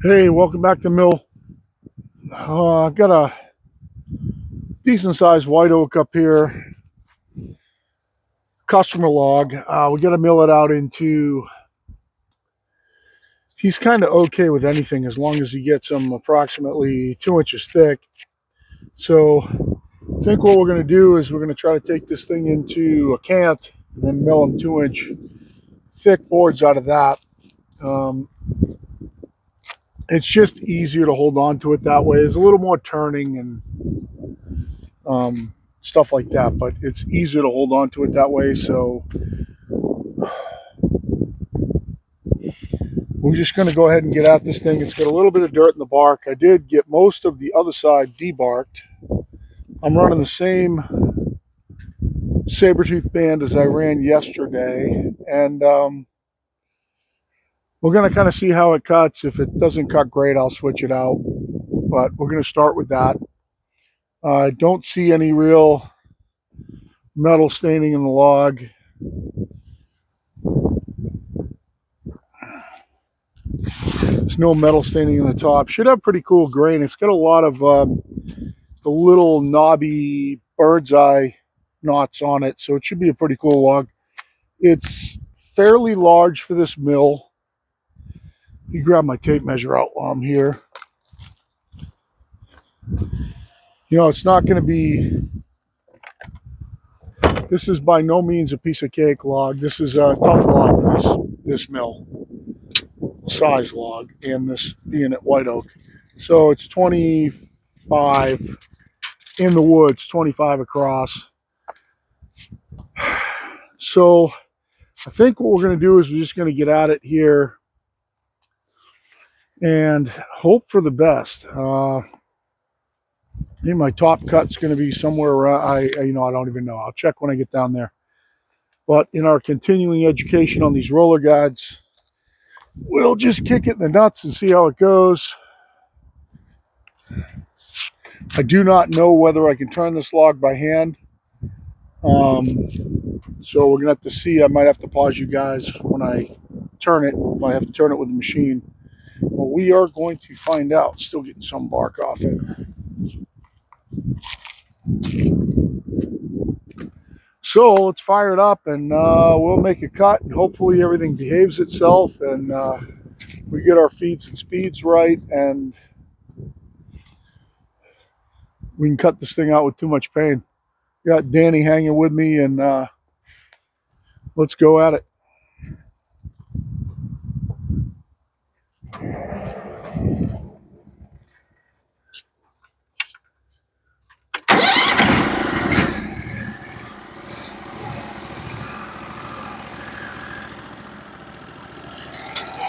Hey, welcome back to the mill. I've got a decent sized white oak up here, customer log. We got to mill it out into. He's kind of okay with anything as long as he gets them approximately 2 inches thick. So I think what we're going to do is we're going to try to take this thing into a cant and then mill them 2 inch thick boards out of that. Um, it's just easier to hold on to it that way. There's a little more turning and stuff like that, but it's easier to hold on to it that way. So we're just going to go ahead and get at this thing. It's got a little bit of dirt in the bark. I did get most of the other side debarked. I'm running the same saber-tooth band as I ran yesterday, and we're going to kind of see how it cuts. If it doesn't cut great, I'll switch it out, but we're going to start with that. I don't see any real metal staining in the log. There's no metal staining in the top. Should have pretty cool grain. It's got a lot of the little knobby bird's eye knots on it, so it should be a pretty cool log. It's fairly large for this mill. Let me grab my tape measure out while I'm here. You know, it's not going to be, this is by no means a piece of cake log. This is a tough log for this mill size log, and this being at white oak. So it's 25 in the woods, 25 across. So I think what we're going to do is we're just going to get at it here and hope for the best. I think my top cut's going to be somewhere around, I don't even know. I'll check when I get down there. But in our continuing education on these roller guides, we'll just kick it in the nuts and see how it goes. I do not know whether I can turn this log by hand. So we're going to have to see. I might have to pause you guys when I turn it, if I have to turn it with the machine. Well, we are going to find out. Still getting some bark off it. So let's fire it up and we'll make a cut, and hopefully everything behaves itself and we get our feeds and speeds right, and we can cut this thing out with too much pain. Got Danny hanging with me, and let's go at it.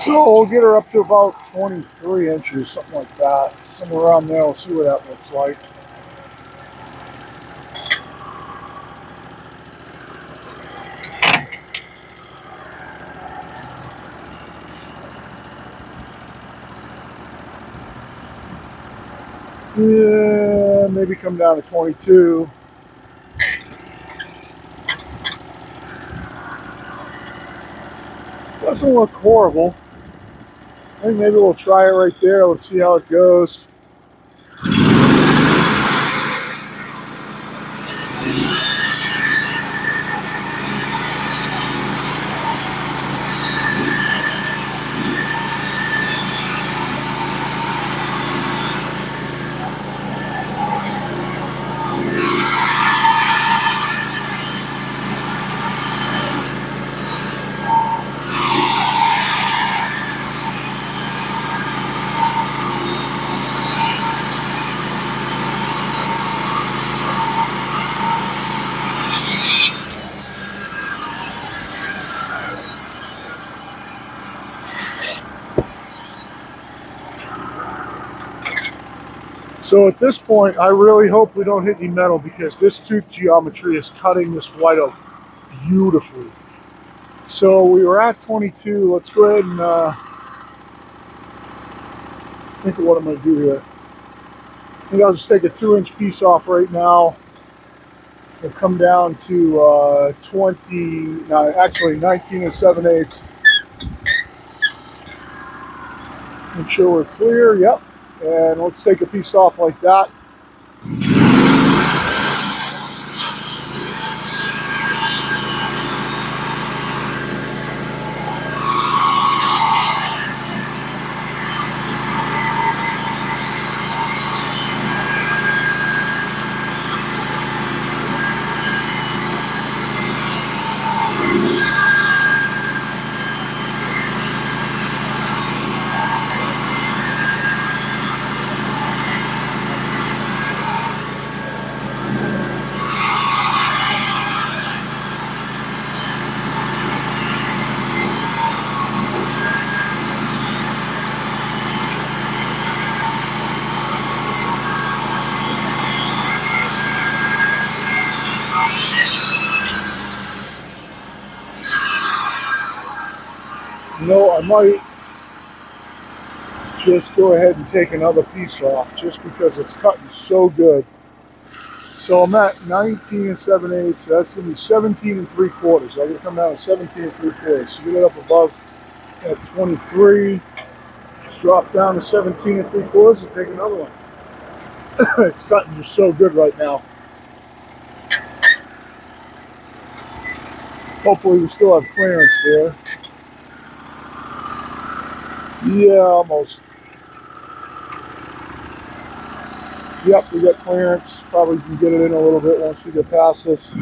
So we'll get her up to about 23 inches, something like that. Somewhere around there. We'll see what that looks like. Yeah, maybe come down to 22. Doesn't look horrible. I think maybe we'll try it right there. Let's see how it goes. So at this point, I really hope we don't hit any metal, because this tooth geometry is cutting this white oak beautifully. So we were at 22. Let's go ahead and think of what I'm going to do here. I think I'll just take a 2 inch piece off right now. We'll come down to 20, no, actually 19 and 7/8. Make sure we're clear, yep. And let's take a piece off like that. You know, I might just go ahead and take another piece off just because it's cutting so good. So I'm at 19 and 7/8, so that's going to be 17 and 3/4. I'm going to come down to 17 and 3/4. So get it up above at 23, just drop down to 17 and 3/4 and take another one. It's cutting just so good right now. Hopefully we still have clearance there. Yeah, almost. Yep, we got clearance. Probably can get it in a little bit once we get past this.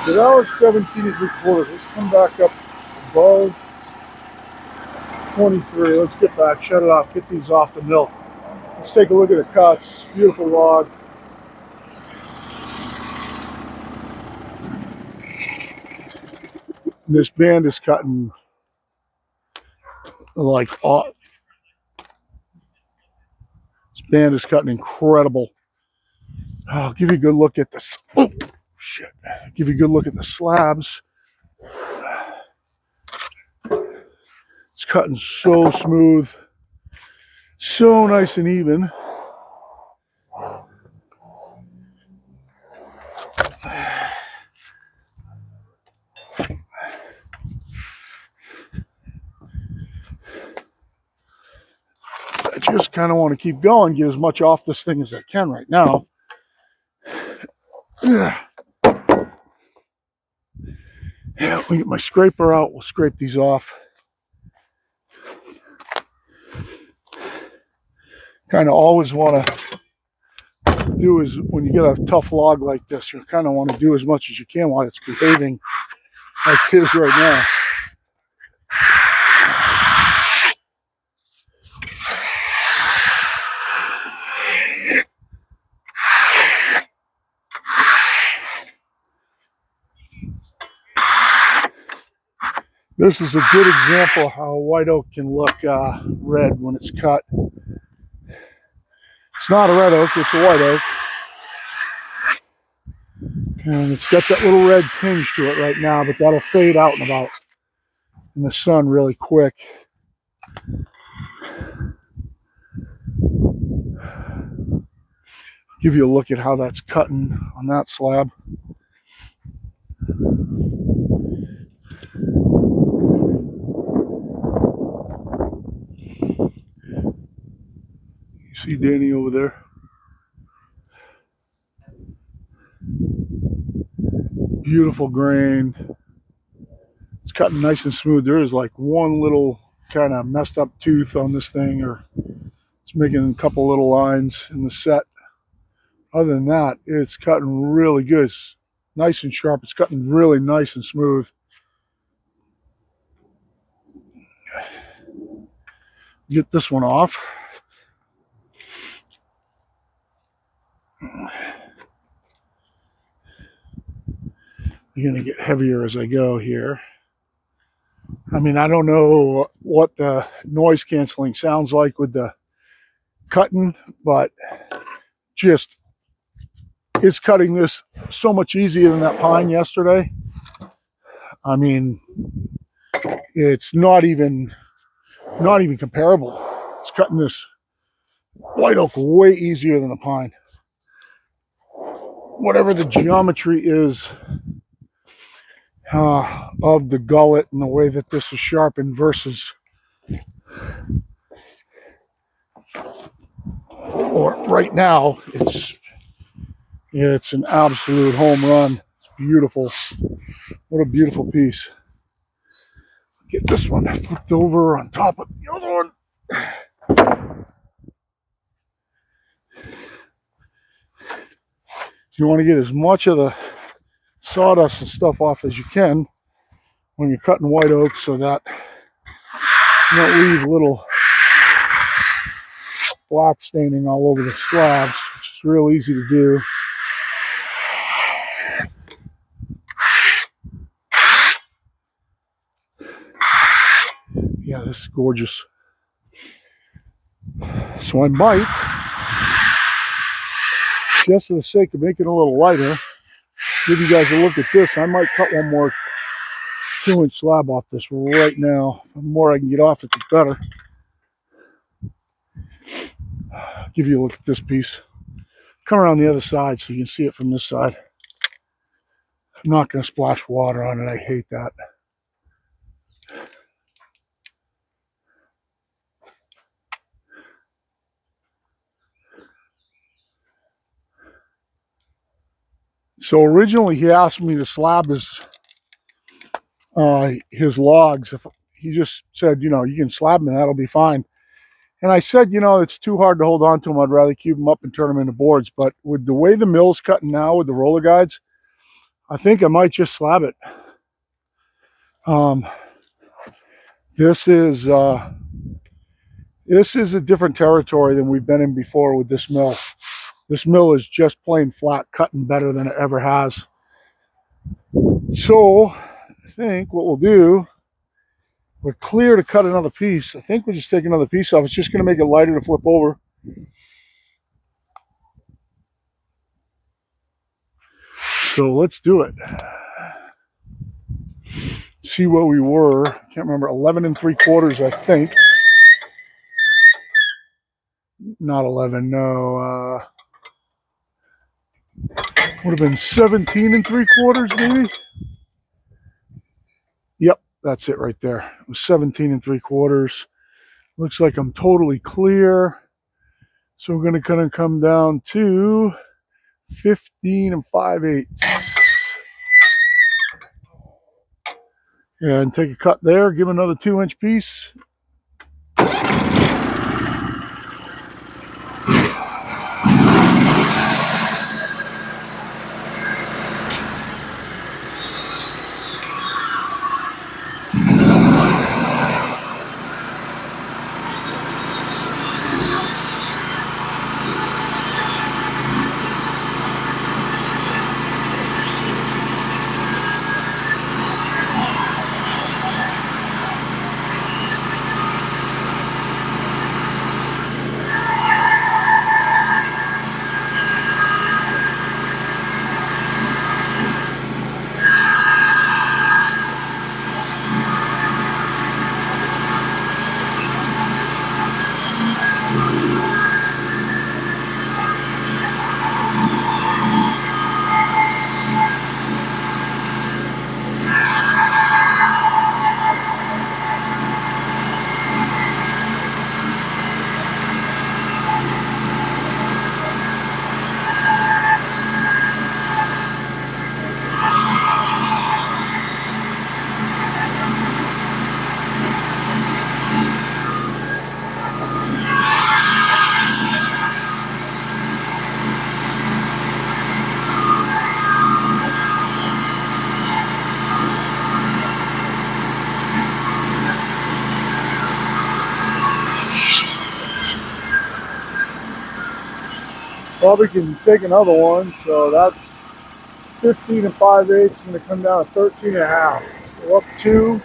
So that was 17 and 3/4. Let's come back up above 23. Let's get back, shut it off, get these off the mill. Let's take a look at the cuts. Beautiful log. And this band is cutting like, this band is cutting incredible. I'll give you a good look at this. Oh, shit. Give you a good look at the slabs. It's cutting so smooth, so nice and even. I just kind of want to keep going, get as much off this thing as I can right now. Yeah, we get my scraper out. We'll scrape these off. Kind of always want to do is when you get a tough log like this, you kind of want to do as much as you can while it's behaving like it is right now. This is a good example of how a white oak can look red when it's cut. It's not a red oak, it's a white oak. And it's got that little red tinge to it right now, but that'll fade out in the sun really quick. Give you a look at how that's cutting on that slab. You see Danny over there? Beautiful grain. It's cutting nice and smooth. There is like one little kind of messed up tooth on this thing, or it's making a couple little lines in the set. Other than that, it's cutting really good. It's nice and sharp. It's cutting really nice and smooth. Get this one off. You're going to get heavier as I go here. I mean, I don't know what the noise canceling sounds like with the cutting, but just it's cutting this so much easier than that pine yesterday. I mean, it's not even comparable. It's cutting this white oak way easier than the pine. Whatever the geometry is of the gullet and the way that this is sharpened versus, or right now, it's an absolute home run. It's beautiful. What a beautiful piece. Get this one flipped over on top of the other one. You want to get as much of the sawdust and stuff off as you can when you're cutting white oak, so that you don't leave little black staining all over the slabs, which is real easy to do. Yeah, this is gorgeous. So I might, just for the sake of making it a little lighter, give you guys a look at this. I might cut one more 2-inch slab off this right now. The more I can get off it, the better. Give you a look at this piece. Come around the other side so you can see it from this side. I'm not going to splash water on it. I hate that. So originally he asked me to slab his logs. If he just said, you know, you can slab them and that'll be fine. And I said, you know, it's too hard to hold on to them. I'd rather keep them up and turn them into boards. But with the way the mill's cutting now with the roller guides, I think I might just slab it. This is a different territory than we've been in before with this mill. This mill is just plain flat, cutting better than it ever has. So I think what we'll do, we're clear to cut another piece. I think we'll just take another piece off. It's just going to make it lighter to flip over. So let's do it. See what we were. I can't remember. 11 3/4, I think. Not 11. No. Would have been 17 3/4, maybe. Yep, that's it right there. It was 17 3/4. Looks like I'm totally clear. So we're going to kind of come down to 15 5/8. And take a cut there, give another 2-inch piece. Probably can take another one, so that's 15 and 5/8 is going to come down to 13 and a half. Go up 2,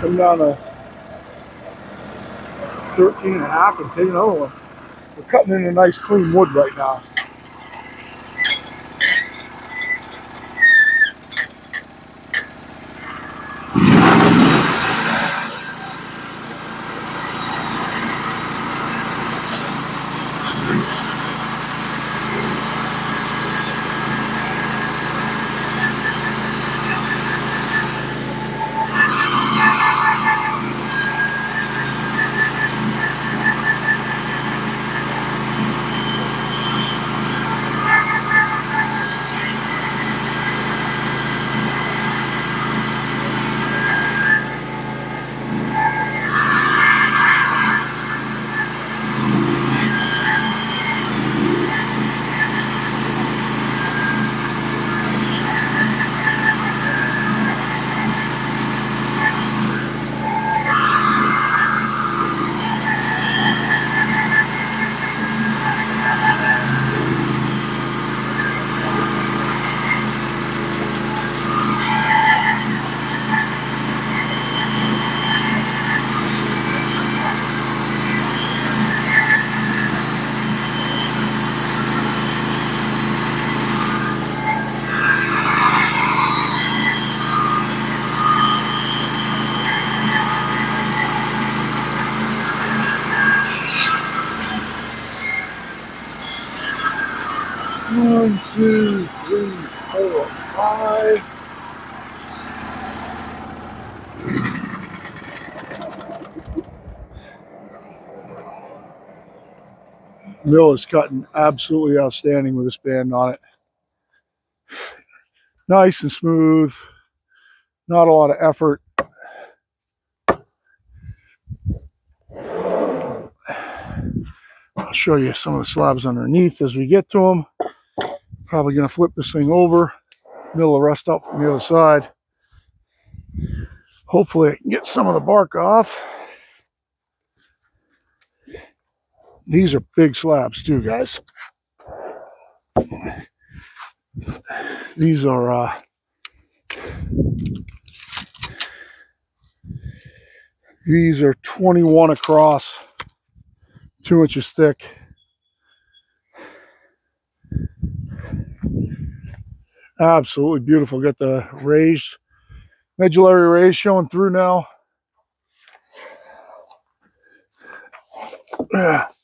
come down to 13 and a half, and take another one. We're cutting in a nice clean wood right now. One, two, three, 4, 5. Mill is cutting absolutely outstanding with this band on it. Nice and smooth. Not a lot of effort. I'll show you some of the slabs underneath as we get to them. Probably going to flip this thing over, mill the rust out from the other side. Hopefully I can get some of the bark off. These are big slabs too, guys. These are 21 across, 2 inches thick. Absolutely beautiful. Got the raised, medullary raise showing through now. Let's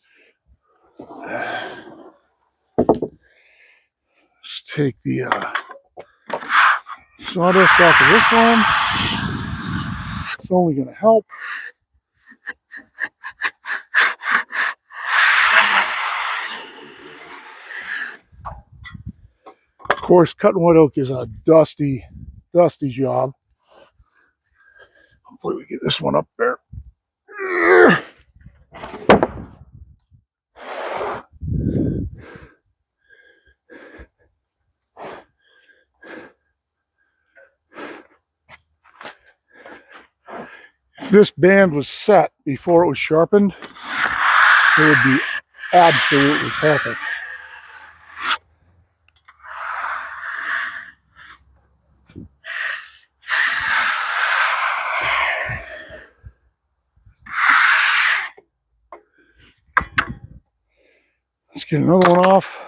take the sawdust off of this one. It's only going to help. Of course, cutting wood oak is a dusty job. Hopefully we get this one up there. If this band was set before it was sharpened, it would be absolutely perfect. Let's get another one off.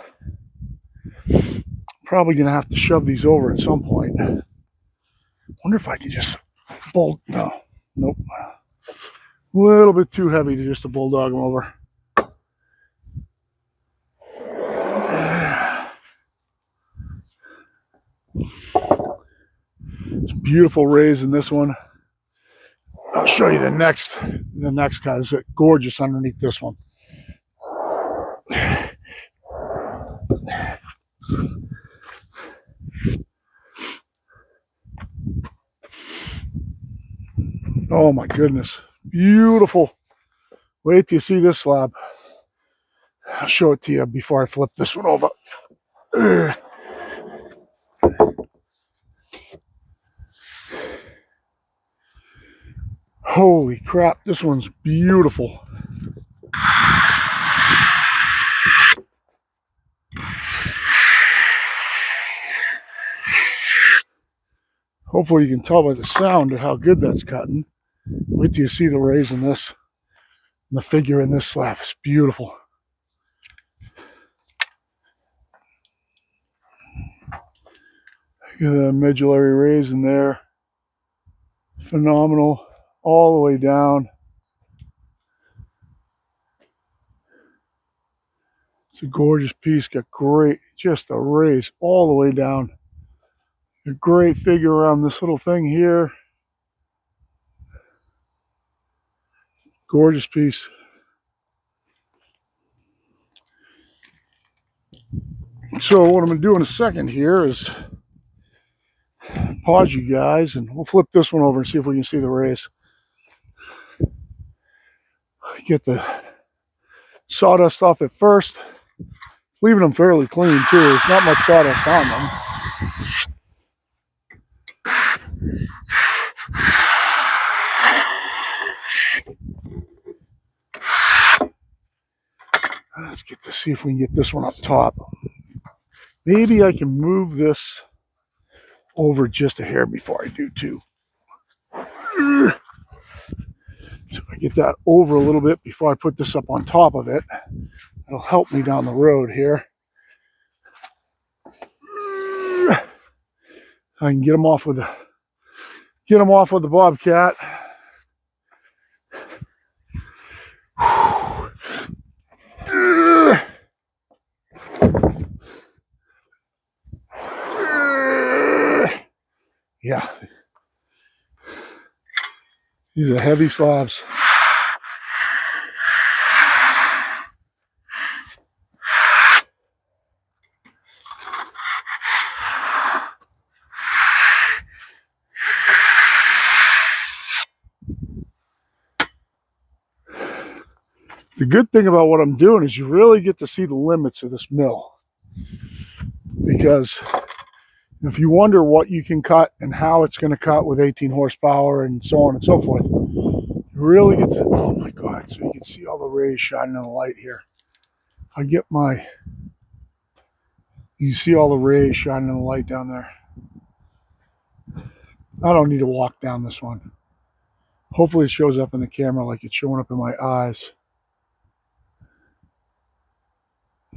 Probably gonna have to shove these over at some point. Wonder if I can just bolt. No, nope. A little bit too heavy to just to bulldog them over. It's beautiful raise in this one. I'll show you the next guy. It's gorgeous underneath this one. Oh my goodness, beautiful. Wait till you see this slab. I'll show it to you before I flip this one over. Holy crap, this one's beautiful. Hopefully you can tell by the sound of how good that's cutting. Wait till you see the rays in this. And the figure in this slab is beautiful. Look at the medullary rays in there. Phenomenal. All the way down. It's a gorgeous piece. Got great, just a rays all the way down. A great figure around this little thing here. Gorgeous piece. So what I'm going to do in a second here is pause you guys, and we'll flip this one over and see if we can see the rays. Get the sawdust off at first. Leaving them fairly clean too. There's not much sawdust on them. Let's get to see if we can get this one up top. Maybe I can move this over just a hair before I do too. So I get that over a little bit before I put this up on top of it. It'll help me down the road here. I can get them off with the Bobcat. Yeah. These are heavy slabs. The good thing about what I'm doing is you really get to see the limits of this mill. Because if you wonder what you can cut and how it's going to cut with 18 horsepower and so on and so forth, you really get to, oh my God, so you can see all the rays shining in the light here. I get my, you see all the rays shining in the light down there. I don't need to walk down this one. Hopefully it shows up in the camera like it's showing up in my eyes.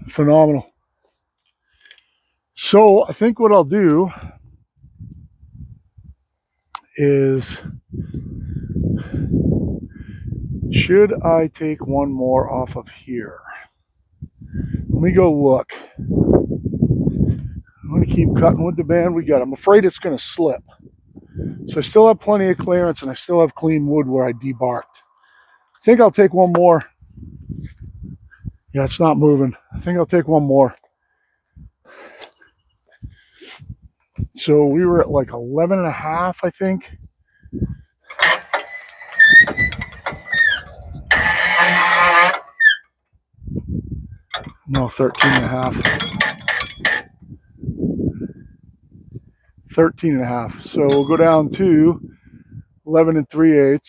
Phenomenal. So I think what I'll do is, should I take one more off of here? Let me go look. I'm going to keep cutting with the band we got. I'm afraid it's going to slip. So I still have plenty of clearance and I still have clean wood where I debarked. I think I'll take one more. Yeah, it's not moving. I think I'll take one more. So we were at like 11.5, I think. No, 13.5. 13.5. So we'll go down to 11 3/8.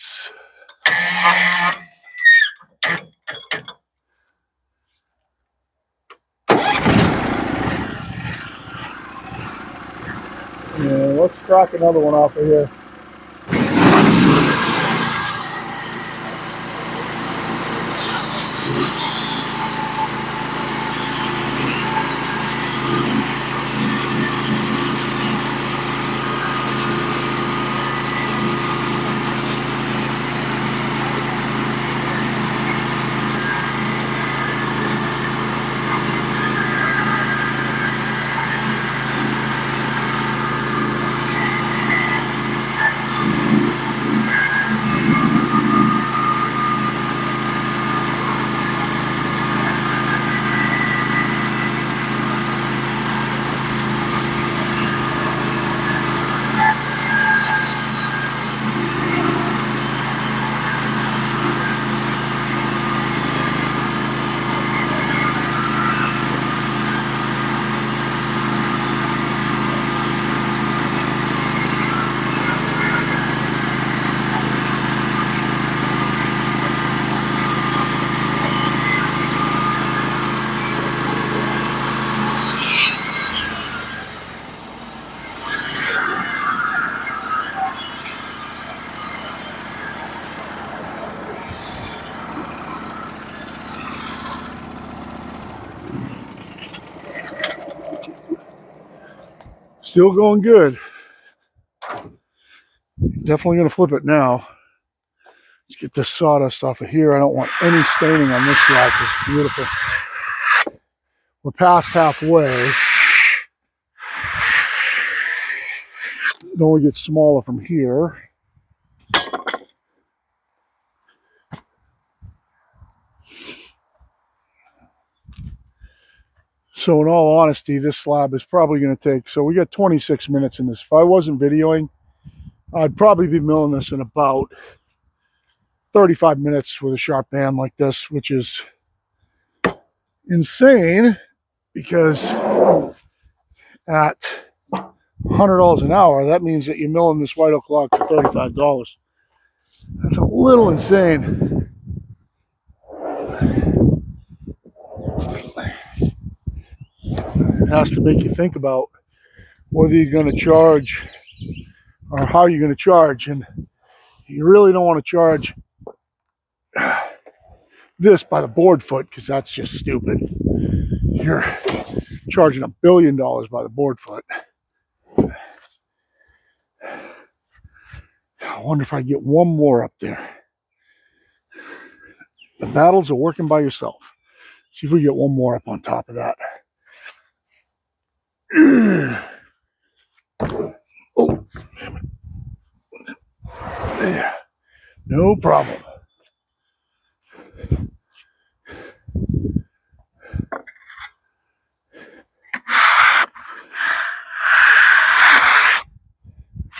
Yeah, let's crack another one off of here. Still going good. Definitely going to flip it now. Let's get this sawdust off of here. I don't want any staining on this slab. It's beautiful. We're past halfway. It only gets smaller from here. So in all honesty, this slab is probably going to take, so we got 26 minutes in this. If I wasn't videoing, I'd probably be milling this in about 35 minutes with a sharp band like this, which is insane because at $100 an hour, that means that you're milling this white oak log for $35. That's a little insane. It has to make you think about whether you're going to charge or how you're going to charge. And you really don't want to charge this by the board foot because that's just stupid. You're charging $1 billion by the board foot. I wonder if I get one more up there. The battles are working by yourself. See if we get one more up on top of that. Oh, damn it. There. No problem.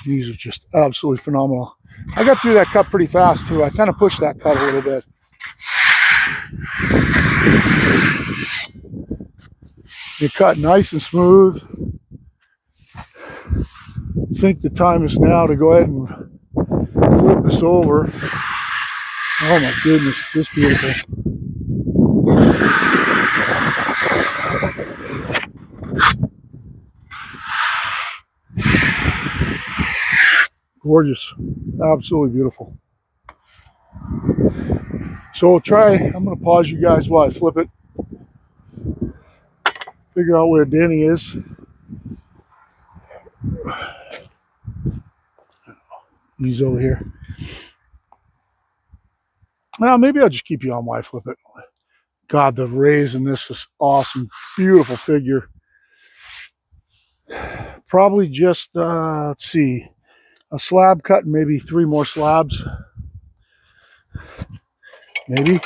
These are just absolutely phenomenal. I got through that cut pretty fast too. I kind of pushed that cut a little bit. You cut nice and smooth. I think the time is now to go ahead and flip this over. Oh my goodness, it's just beautiful. Gorgeous. Absolutely beautiful. So we'll try, I'm going to pause you guys while I flip it. Figure out where Danny is. He's over here. Well, maybe I'll just keep you on while I flip it. God, the rays in this is awesome. Beautiful figure. Probably just, let's see, a slab cut and maybe 3 more slabs. Maybe.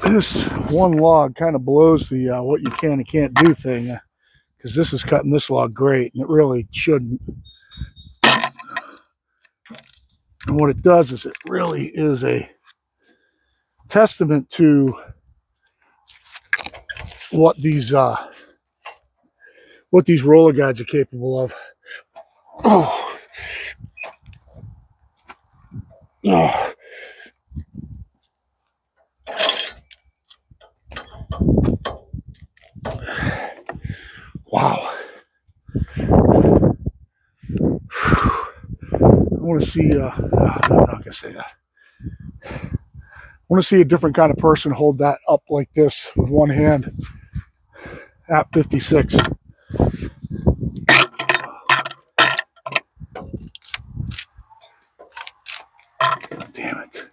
This one log kind of blows the what you can and can't do thing because this is cutting this log great and it really shouldn't. And what it does is it really is a testament to what these roller guides are capable of. Oh. Oh. Wow. I want to see, I'm not going to say that. I want to see a different kind of person hold that up like this with one hand at 56. Damn it.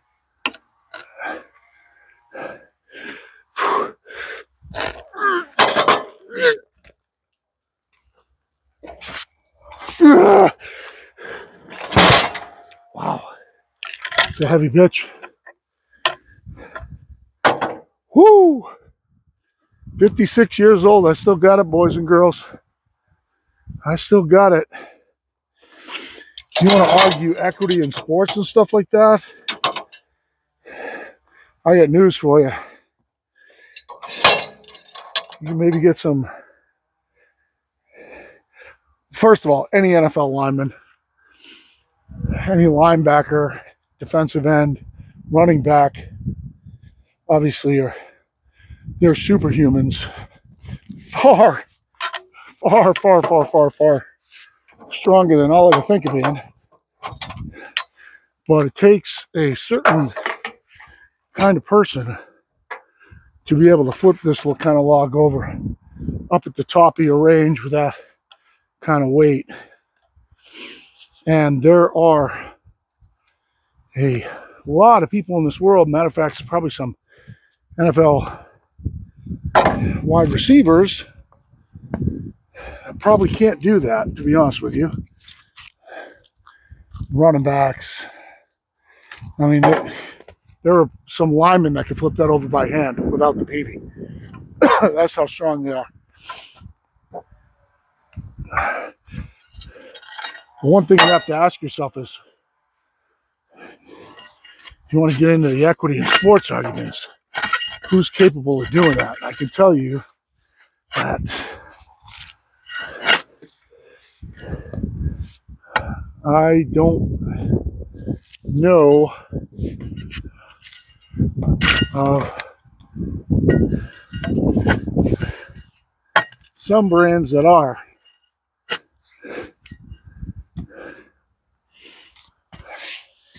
Wow. It's a heavy bitch. Whoo! 56 years old. I still got it, boys and girls. I still got it. You want to argue equity in sports and stuff like that? I got news for you. You can maybe get some. First of all, any NFL lineman, any linebacker, defensive end, running back, obviously they're superhumans. Far stronger than I'll ever think of being. But it takes a certain kind of person to be able to flip this kind of log over up at the top of your range with that kind of weight. And there are a lot of people in this world, matter of fact, probably some NFL wide receivers probably can't do that, to be honest with you. Running backs. I mean, there are some linemen that can flip that over by hand without the PV. That's how strong they are. One thing you have to ask yourself is, if you want to get into the equity in sports arguments, who's capable of doing that? I can tell you that I don't know of some brands that are.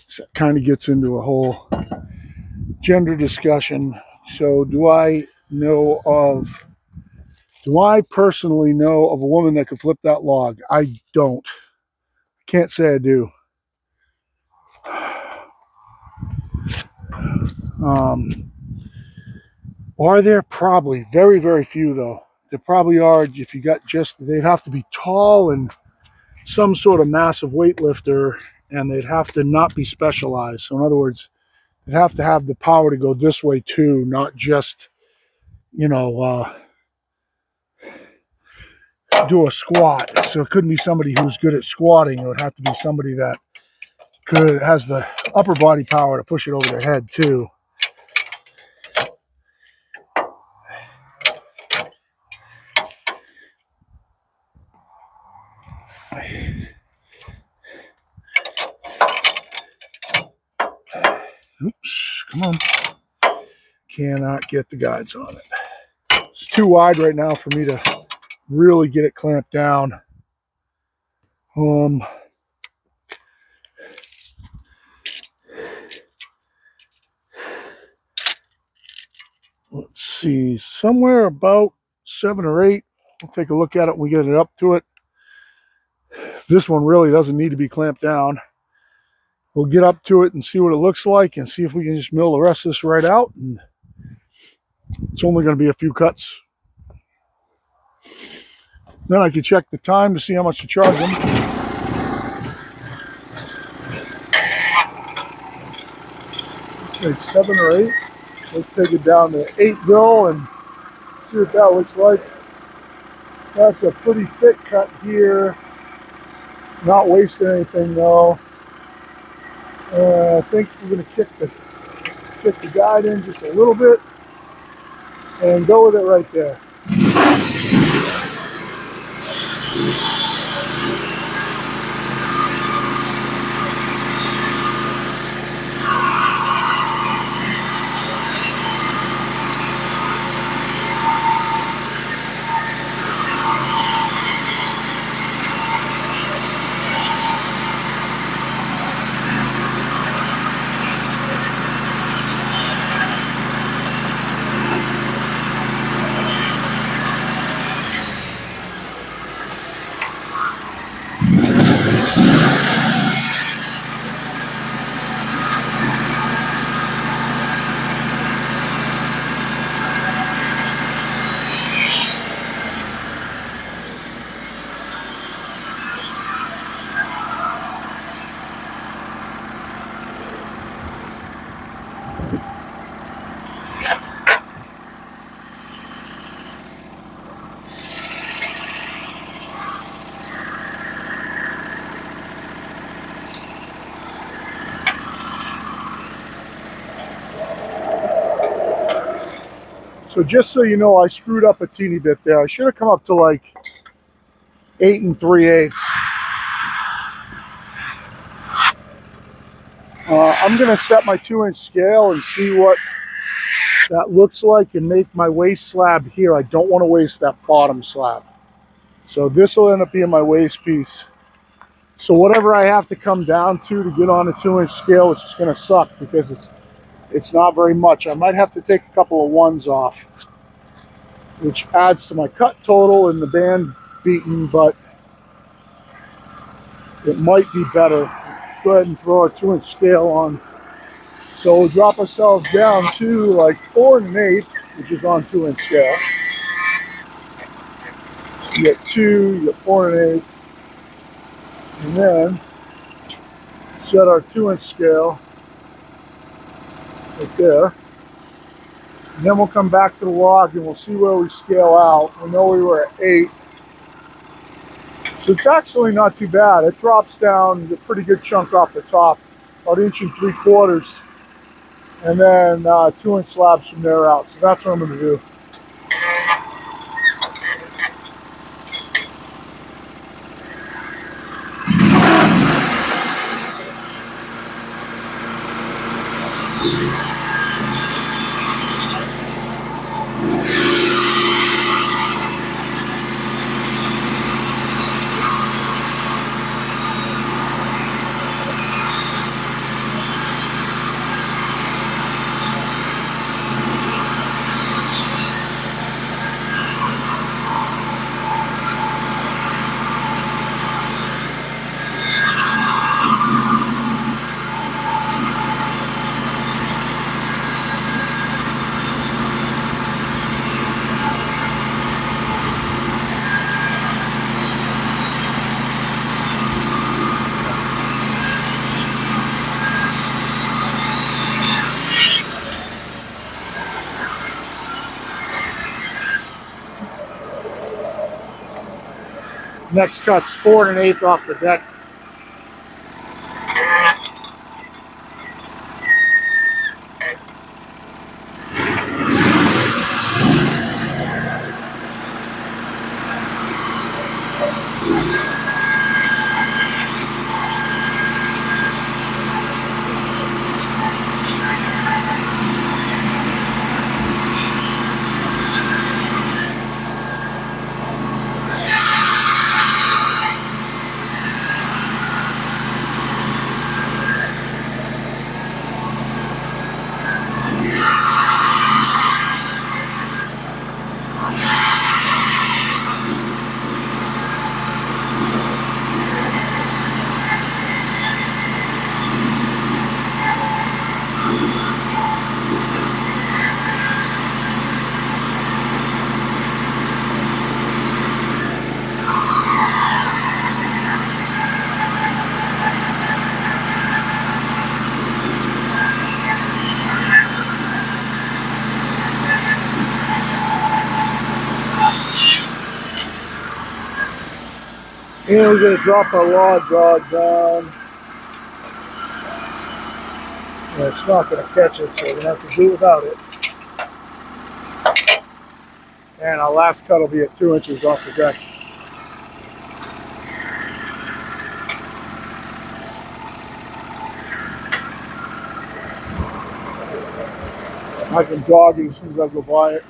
So it kind of gets into a whole gender discussion. So do I personally know of a woman that could flip that log? I don't. Can't say I do. Are there? Probably. Very, very few, though. There probably are. If you got they'd have to be tall and some sort of massive weightlifter, and they'd have to not be specialized. So in other words, they'd have to have the power to go this way too, not just, do a squat. So it couldn't be somebody who's good at squatting. It would have to be somebody that has the upper body power to push it over their head too. Oops, come on. Cannot get the guides on it. It's too wide right now for me to really get it clamped down. Let's see, somewhere about 7 or 8. We'll take a look at it when we get it up to it. This one really doesn't need to be clamped down. We'll get up to it and see what it looks like and see if we can just mill the rest of this right out. And it's only going to be a few cuts. Then I can check the time to see how much to charge them. It's like 7 or 8. Let's take it down to 8 mil and see what that looks like. That's a pretty thick cut here. Not wasting anything though. I think we're going to kick the guide in just a little bit and go with it right there. So just so you know, I screwed up a teeny bit there. I should have come up to like 8 3/8. I'm going to set my 2-inch scale and see what that looks like and make my waist slab here. I don't want to waste that bottom slab. So this will end up being my waist piece. So whatever I have to come down to get on a 2-inch scale, which is going to suck because It's not very much. I might have to take a couple of ones off, which adds to my cut total and the band beaten, but it might be better. Go ahead and throw a 2-inch scale on. So we'll drop ourselves down to like 4 1/8, which is on 2-inch scale. You get 2, you get 4 1/8, and then set our 2-inch scale right there. And then we'll come back to the log and we'll see where we scale out. I know we were at 8. So it's actually not too bad. It drops down a pretty good chunk off the top, about 1 3/4 inches, and then 2-inch slabs from there out. So that's what I'm going to do. Next cut's 4 1/8 off the deck. And we're going to drop our log dog down. And it's not going to catch it, so we're going to have to do without it. And our last cut will be at 2 inches off the deck. I can dog it as soon as I go by it.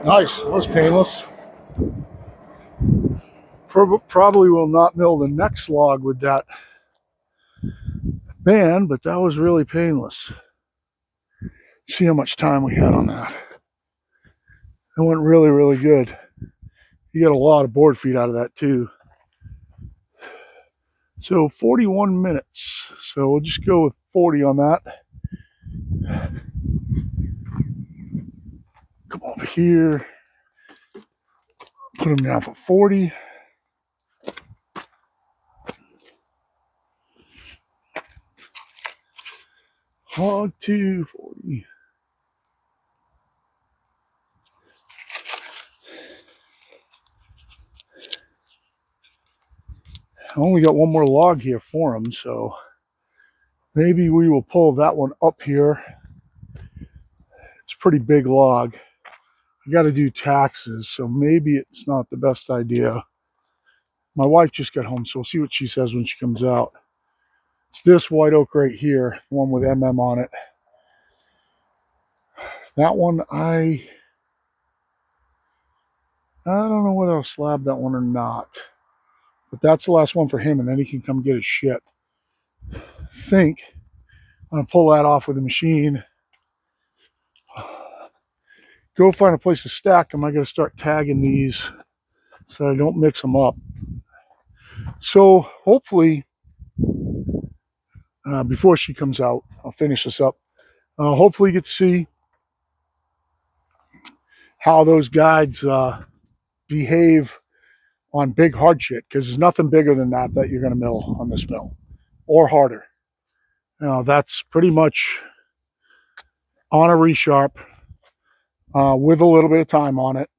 Nice. That was painless. Probably will not mill the next log with that band, but that was really painless. See how much time we had on that. It went really, really good. You get a lot of board feet out of that too. So 41 minutes. So we'll just go with 40 on that. Come over here. Put them down for 40. Hog 240. I only got one more log here for him, so maybe we will pull that one up here. It's a pretty big log. I got to do taxes, so maybe it's not the best idea. My wife just got home, so we'll see what she says when she comes out. It's this white oak right here, the one with MM on it. That one, I don't know whether I'll slab that one or not. But that's the last one for him, and then he can come get his shit. I think I'm going to pull that off with the machine. Go find a place to stack them. I got to start tagging these so I don't mix them up. So hopefully, before she comes out, I'll finish this up. Hopefully you get to see how those guides behave on big hard shit, because there's nothing bigger than that you're going to mill on this mill, or harder. That's pretty much on a resharp with a little bit of time on it.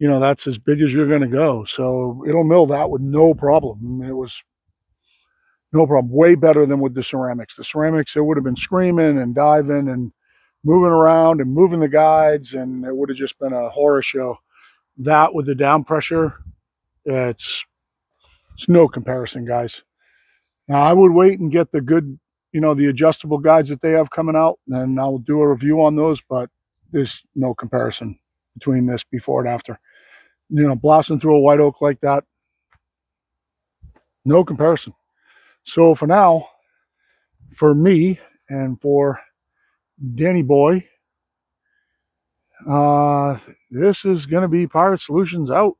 That's as big as you're going to go. So it'll mill that with no problem. It was no problem. Way better than with the ceramics. The ceramics, it would have been screaming and diving and moving around and moving the guides, and it would have just been a horror show. That with the down pressure, it's no comparison, guys. Now I would wait and get the good, the adjustable guides that they have coming out, and I'll do a review on those, but there's no comparison between this before and after. Blasting through a white oak like that, no comparison. So for now, for me and for Danny Boy, this is going to be Pirate Solutions out.